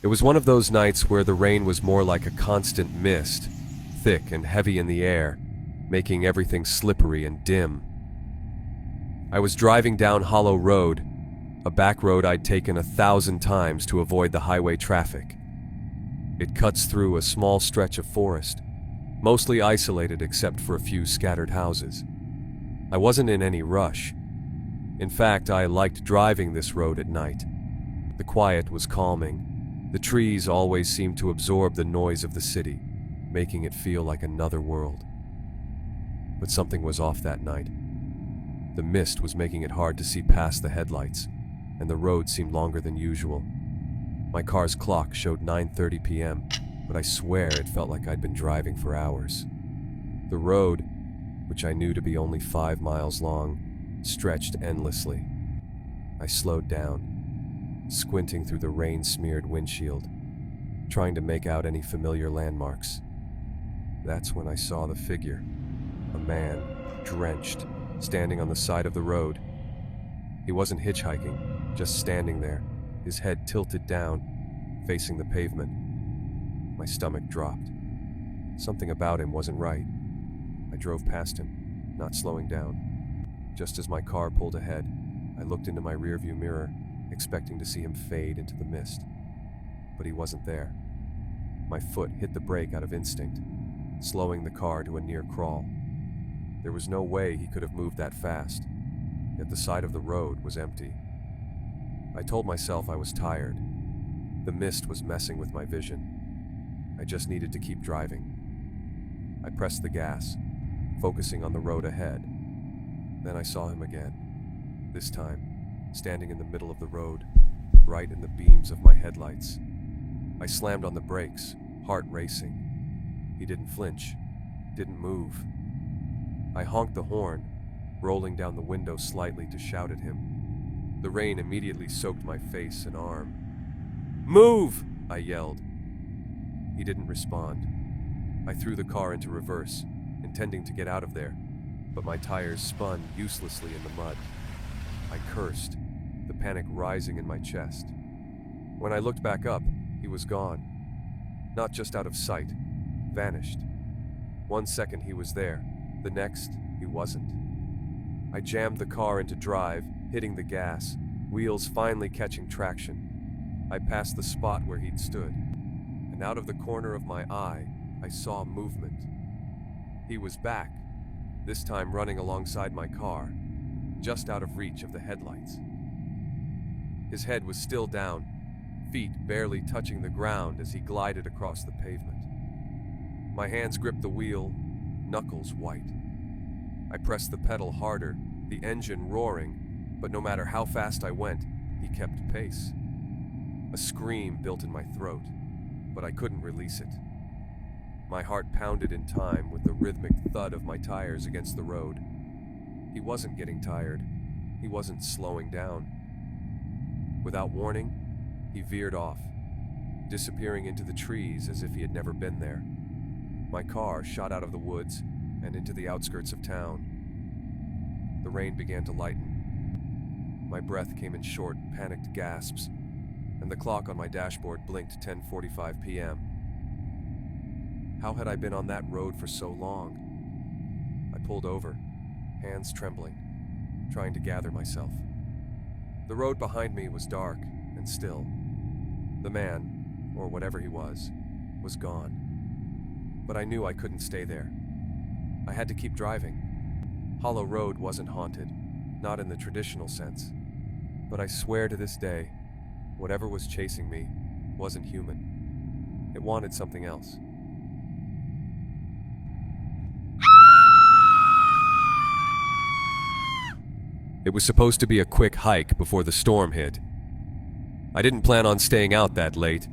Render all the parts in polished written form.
It was one of those nights where the rain was more like a constant mist, thick and heavy in the air, making everything slippery and dim. I was driving down Hollow Road, a back road I'd taken 1,000 times to avoid the highway traffic. It cuts through a small stretch of forest, mostly isolated except for a few scattered houses. I wasn't in any rush. In fact, I liked driving this road at night. The quiet was calming. The trees always seemed to absorb the noise of the city, making it feel like another world. But something was off that night. The mist was making it hard to see past the headlights, and the road seemed longer than usual. My car's clock showed 9:30 p.m., but I swear it felt like I'd been driving for hours. The road, which I knew to be only 5 miles long, stretched endlessly. I slowed down, squinting through the rain-smeared windshield, trying to make out any familiar landmarks. That's when I saw the figure, a man, drenched, standing on the side of the road. He wasn't hitchhiking, just standing there, his head tilted down, facing the pavement. My stomach dropped. Something about him wasn't right. I drove past him, not slowing down. Just as my car pulled ahead, I looked into my rearview mirror, expecting to see him fade into the mist. But he wasn't there. My foot hit the brake out of instinct, slowing the car to a near crawl. There was no way he could have moved that fast, yet the side of the road was empty. I told myself I was tired. The mist was messing with my vision. I just needed to keep driving. I pressed the gas, focusing on the road ahead. Then I saw him again, this time standing in the middle of the road, right in the beams of my headlights. I slammed on the brakes, heart racing. He didn't flinch, didn't move. I honked the horn, rolling down the window slightly to shout at him. The rain immediately soaked my face and arm. "Move!" I yelled. He didn't respond. I threw the car into reverse, intending to get out of there, but my tires spun uselessly in the mud. I cursed, the panic rising in my chest. When I looked back up, he was gone. Not just out of sight, vanished. 1 second he was there, the next he wasn't. I jammed the car into drive, hitting the gas, wheels finally catching traction. I passed the spot where he'd stood, and out of the corner of my eye, I saw movement. He was back, this time running alongside my car, just out of reach of the headlights. His head was still down, feet barely touching the ground as he glided across the pavement. My hands gripped the wheel, knuckles white. I pressed the pedal harder, the engine roaring, but no matter how fast I went, he kept pace. A scream built in my throat, but I couldn't release it. My heart pounded in time with the rhythmic thud of my tires against the road. He wasn't getting tired. He wasn't slowing down. Without warning, he veered off, disappearing into the trees as if he had never been there. My car shot out of the woods and into the outskirts of town. The rain began to lighten. My breath came in short, panicked gasps, and the clock on my dashboard blinked 10:45 p.m. How had I been on that road for so long? I pulled over, hands trembling, trying to gather myself. The road behind me was dark and still. The man, or whatever he was gone. But I knew I couldn't stay there. I had to keep driving. Hollow Road wasn't haunted, not in the traditional sense. But I swear to this day, whatever was chasing me wasn't human. It wanted something else. It was supposed to be a quick hike before the storm hit. I didn't plan on staying out that late,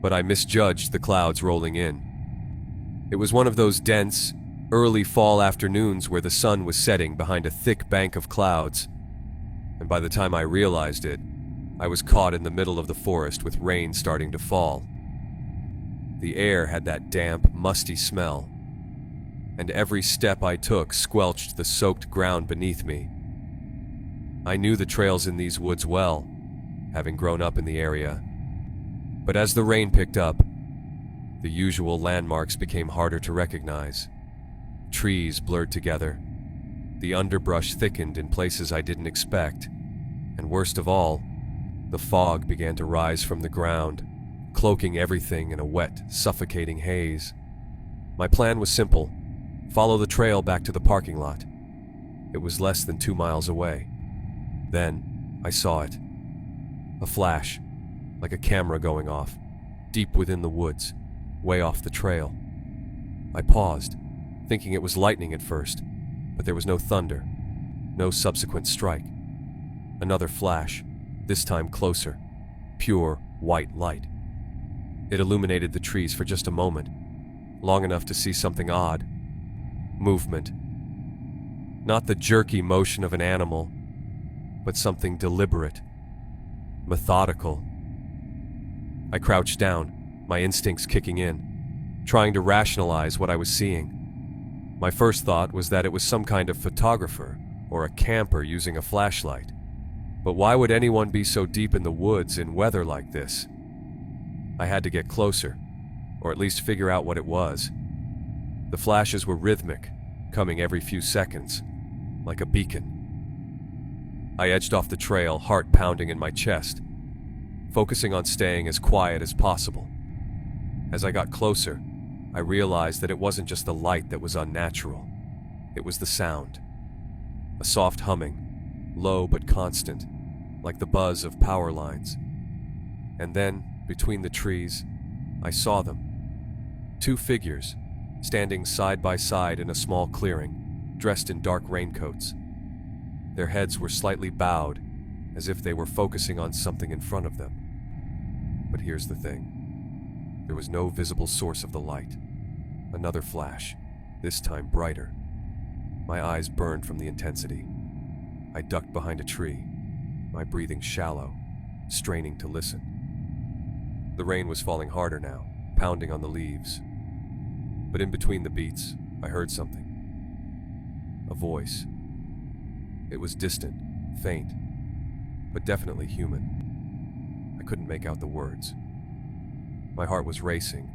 but I misjudged the clouds rolling in. It was one of those dense, early fall afternoons where the sun was setting behind a thick bank of clouds, and by the time I realized it, I was caught in the middle of the forest with rain starting to fall. The air had that damp, musty smell, and every step I took squelched the soaked ground beneath me. I knew the trails in these woods well, having grown up in the area. But as the rain picked up, the usual landmarks became harder to recognize. Trees blurred together. The underbrush thickened in places I didn't expect. And worst of all, the fog began to rise from the ground, cloaking everything in a wet, suffocating haze. My plan was simple: follow the trail back to the parking lot. It was less than 2 miles away. Then, I saw it. A flash, like a camera going off, deep within the woods, way off the trail. I paused, thinking it was lightning at first, but there was no thunder, no subsequent strike. Another flash, this time closer, pure white light. It illuminated the trees for just a moment, long enough to see something odd. Movement. Not the jerky motion of an animal, but something deliberate, methodical. I crouched down, my instincts kicking in, trying to rationalize what I was seeing. My first thought was that it was some kind of photographer or a camper using a flashlight. But why would anyone be so deep in the woods in weather like this? I had to get closer, or at least figure out what it was. The flashes were rhythmic, coming every few seconds, like a beacon. I edged off the trail, heart pounding in my chest, focusing on staying as quiet as possible. As I got closer, I realized that it wasn't just the light that was unnatural. It was the sound. A soft humming, low but constant, like the buzz of power lines. And then, between the trees, I saw them. 2 figures, standing side by side in a small clearing, dressed in dark raincoats. Their heads were slightly bowed, as if they were focusing on something in front of them. But here's the thing. There was no visible source of the light. Another flash, this time brighter. My eyes burned from the intensity. I ducked behind a tree, my breathing shallow, straining to listen. The rain was falling harder now, pounding on the leaves. But in between the beats, I heard something. A voice. It was distant, faint, but definitely human. I couldn't make out the words. My heart was racing.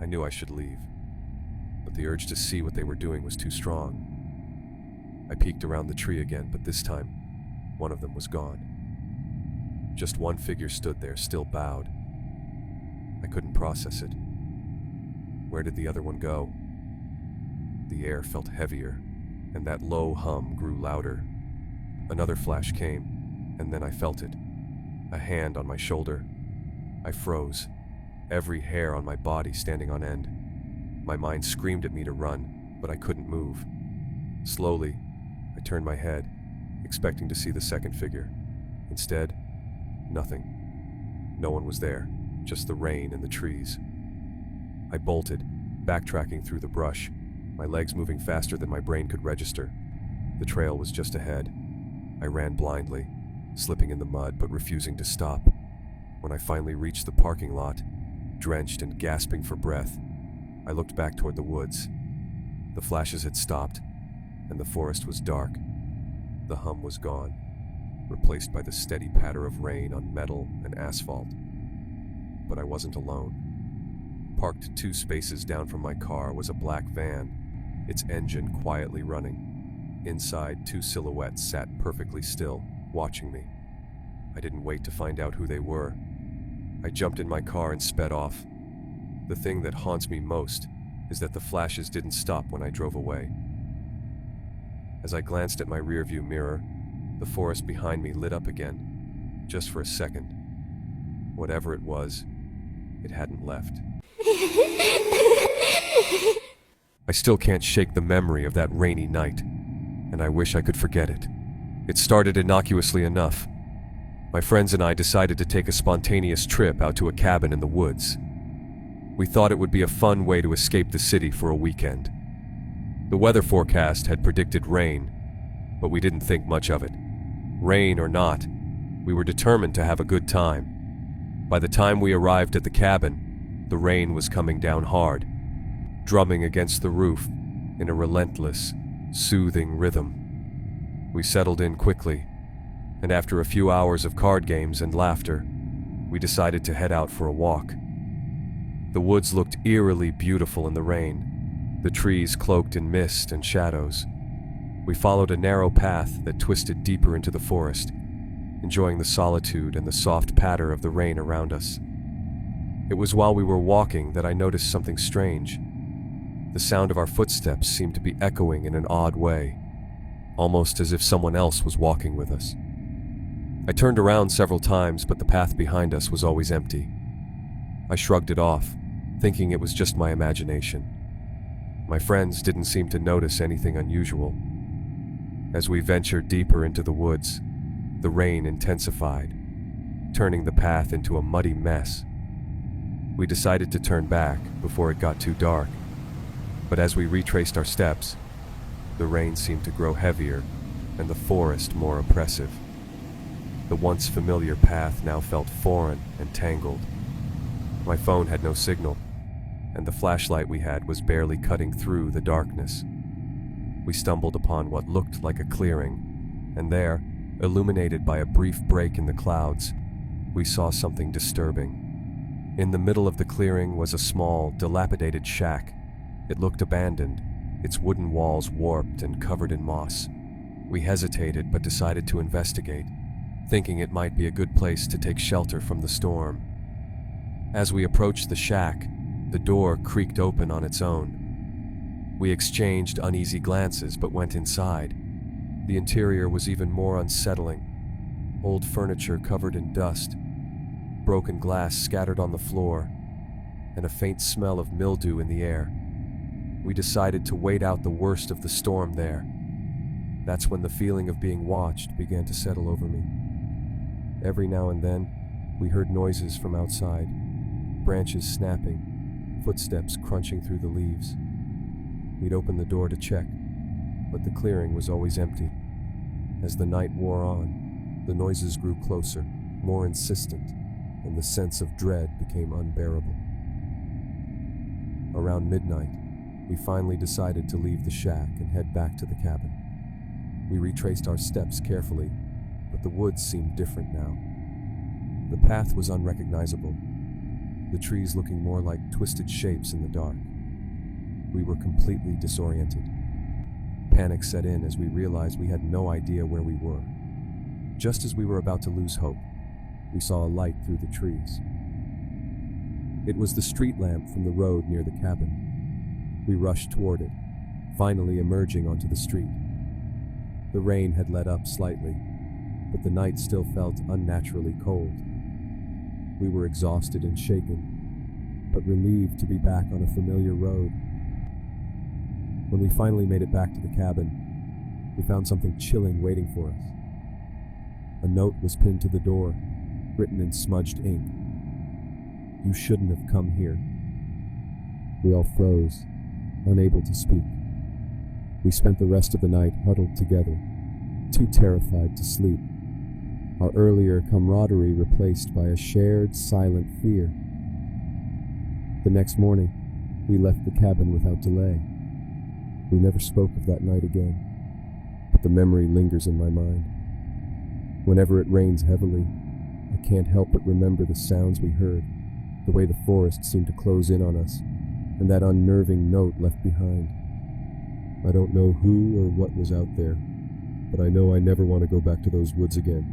I knew I should leave. But the urge to see what they were doing was too strong. I peeked around the tree again, but this time, one of them was gone. Just one figure stood there, still bowed. I couldn't process it. Where did the other one go? The air felt heavier, and that low hum grew louder. Another flash came, and then I felt it. A hand on my shoulder. I froze, every hair on my body standing on end. My mind screamed at me to run, but I couldn't move. Slowly, I turned my head, expecting to see the second figure. Instead, nothing. No one was there, just the rain and the trees. I bolted, backtracking through the brush, my legs moving faster than my brain could register. The trail was just ahead. I ran blindly, slipping in the mud but refusing to stop. When I finally reached the parking lot, drenched and gasping for breath, I looked back toward the woods. The flashes had stopped, and the forest was dark. The hum was gone, replaced by the steady patter of rain on metal and asphalt. But I wasn't alone. Parked 2 spaces down from my car was a black van, its engine quietly running. Inside, 2 silhouettes sat perfectly still, watching me. I didn't wait to find out who they were. I jumped in my car and sped off. The thing that haunts me most is that the flashes didn't stop when I drove away. As I glanced at my rearview mirror, the forest behind me lit up again, just for a second. Whatever it was, it hadn't left. I still can't shake the memory of that rainy night, and I wish I could forget it. It started innocuously enough. My friends and I decided to take a spontaneous trip out to a cabin in the woods. We thought it would be a fun way to escape the city for a weekend. The weather forecast had predicted rain, but we didn't think much of it. Rain or not, we were determined to have a good time. By the time we arrived at the cabin, the rain was coming down hard, drumming against the roof in a relentless, soothing rhythm. We settled in quickly, and after a few hours of card games and laughter, we decided to head out for a walk. The woods looked eerily beautiful in the rain, the trees cloaked in mist and shadows. We followed a narrow path that twisted deeper into the forest, enjoying the solitude and the soft patter of the rain around us. It was while we were walking that I noticed something strange. The sound of our footsteps seemed to be echoing in an odd way, almost as if someone else was walking with us. I turned around several times, but the path behind us was always empty. I shrugged it off, thinking it was just my imagination. My friends didn't seem to notice anything unusual. As we ventured deeper into the woods, the rain intensified, turning the path into a muddy mess. We decided to turn back before it got too dark, but as we retraced our steps, the rain seemed to grow heavier and the forest more oppressive. The once familiar path now felt foreign and tangled. My phone had no signal, and the flashlight we had was barely cutting through the darkness. We stumbled upon what looked like a clearing, and there, illuminated by a brief break in the clouds, we saw something disturbing. In the middle of the clearing was a small, dilapidated shack. It looked abandoned, its wooden walls warped and covered in moss. We hesitated but decided to investigate, thinking it might be a good place to take shelter from the storm. As we approached the shack, the door creaked open on its own. We exchanged uneasy glances but went inside. The interior was even more unsettling. Old furniture covered in dust, broken glass scattered on the floor, and a faint smell of mildew in the air. We decided to wait out the worst of the storm there. That's when the feeling of being watched began to settle over me. Every now and then, we heard noises from outside, branches snapping, footsteps crunching through the leaves. We'd open the door to check, but the clearing was always empty. As the night wore on, the noises grew closer, more insistent, and the sense of dread became unbearable. Around midnight, we finally decided to leave the shack and head back to the cabin. We retraced our steps carefully, but the woods seemed different now. The path was unrecognizable, the trees looking more like twisted shapes in the dark. We were completely disoriented. Panic set in as we realized we had no idea where we were. Just as we were about to lose hope, we saw a light through the trees. It was the street lamp from the road near the cabin. We rushed toward it, finally emerging onto the street. The rain had let up slightly, but the night still felt unnaturally cold. We were exhausted and shaken, but relieved to be back on a familiar road. When we finally made it back to the cabin, we found something chilling waiting for us. A note was pinned to the door, written in smudged ink. "You shouldn't have come here." We all froze, unable to speak. We spent the rest of the night huddled together, too terrified to sleep, our earlier camaraderie replaced by a shared, silent fear. The next morning, we left the cabin without delay. We never spoke of that night again, but the memory lingers in my mind. Whenever it rains heavily, I can't help but remember the sounds we heard, the way the forest seemed to close in on us, and that unnerving note left behind. I don't know who or what was out there, but I know I never want to go back to those woods again.